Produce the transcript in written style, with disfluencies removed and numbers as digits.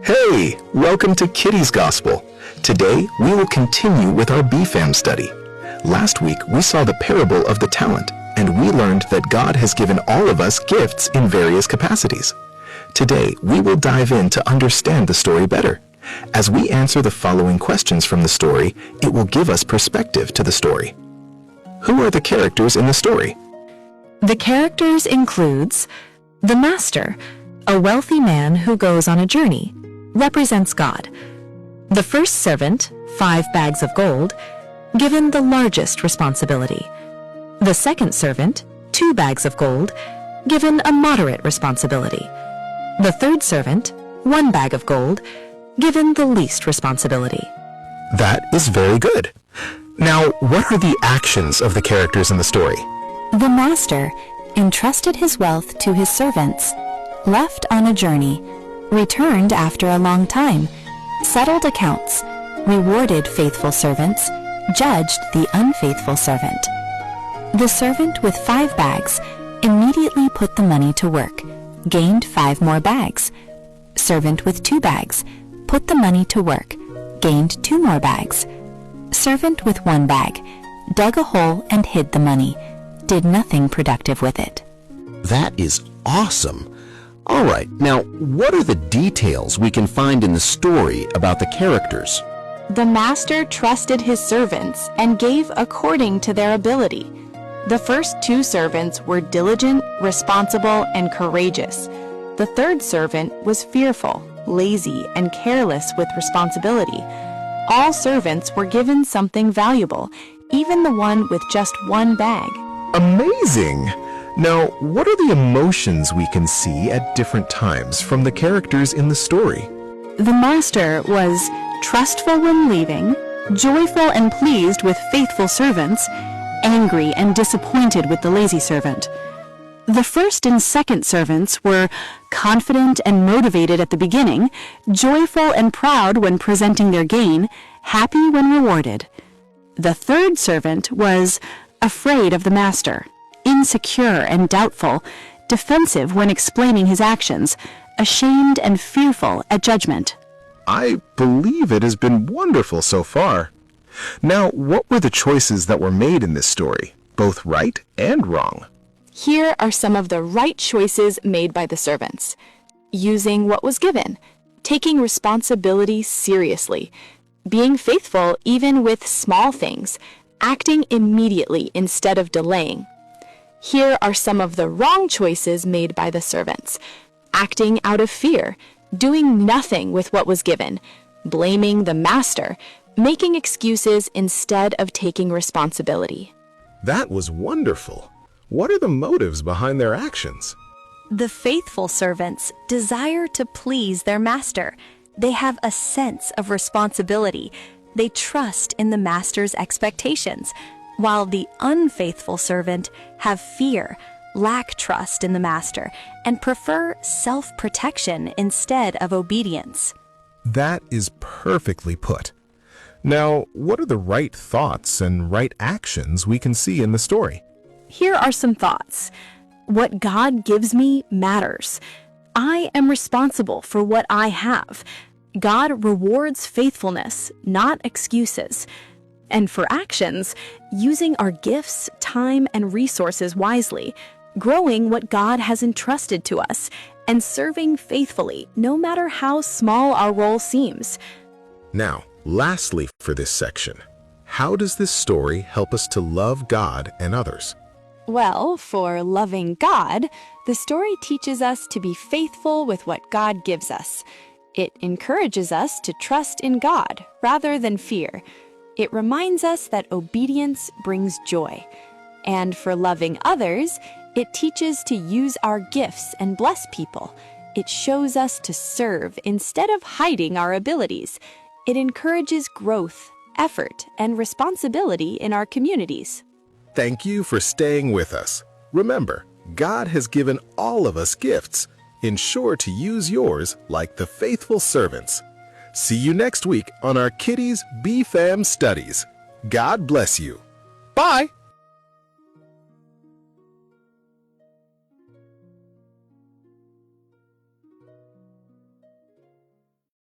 Hey, welcome to Kiddiqes Gospel. Today, we will continue with our BFAM study. Last week, we saw the parable of the talent, and we learned that God has given all of us gifts in various capacities. Today, we will dive in to understand the story better. As we answer the following questions from the story, it will give us perspective to the story. Who are the characters in the story? The characters includes the master, a wealthy man who goes on a journey, represents God. The first servant, 5 bags of gold, given the largest responsibility. The second servant, 2 bags of gold, given a moderate responsibility. The third servant, 1 bag of gold, given the least responsibility. That is very good. Now, what are the actions of the characters in the story? The master entrusted his wealth to his servants, left on a journey, returned after a long time, settled accounts, rewarded faithful servants, judged the unfaithful servant. The servant with 5 bags immediately put the money to work, gained 5 more bags. Servant with 2 bags put the money to work, gained 2 more bags. Servant with 1 bag dug a hole and hid the money, did nothing productive with it. That is awesome. All right, now what are the details we can find in the story about the characters? The master trusted his servants and gave according to their ability. The first 2 servants were diligent, responsible, and courageous. The third servant was fearful, lazy, and careless with responsibility. All servants were given something valuable, even the one with just 1 bag. Amazing! Now, what are the emotions we can see at different times from the characters in the story? The master was trustful when leaving, joyful and pleased with faithful servants, angry and disappointed with the lazy servant. The first and second servants were confident and motivated at the beginning, joyful and proud when presenting their gain, happy when rewarded. The third servant was afraid of the master, insecure and doubtful, defensive when explaining his actions, ashamed and fearful at judgment. I believe it has been wonderful so far. Now, what were the choices that were made in this story, both right and wrong? Here are some of the right choices made by the servants. Using what was given, taking responsibility seriously, being faithful even with small things, acting immediately instead of delaying. Here are some of the wrong choices made by the servants. Acting out of fear, doing nothing with what was given, blaming the master, making excuses instead of taking responsibility. That was wonderful. What are the motives behind their actions? The faithful servants desire to please their master. They have a sense of responsibility. They trust in the master's expectations, while the unfaithful servant have fear, lack trust in the master, and prefer self-protection instead of obedience. That is perfectly put. Now, what are the right thoughts and right actions we can see in the story? Here are some thoughts. What God gives me matters. I am responsible for what I have. God rewards faithfulness, not excuses. And for actions, using our gifts, time, and resources wisely, growing what God has entrusted to us, and serving faithfully, no matter how small our role seems. Now, lastly for this section, how does this story help us to love God and others? Well, for loving God, the story teaches us to be faithful with what God gives us. It encourages us to trust in God rather than fear. It reminds us that obedience brings joy. And for loving others, it teaches to use our gifts and bless people. It shows us to serve instead of hiding our abilities. It encourages growth, effort, and responsibility in our communities. Thank you for staying with us. Remember, God has given all of us gifts. Ensure to use yours like the faithful servants. See you next week on our Kiddies BFAM studies. God bless you. Bye!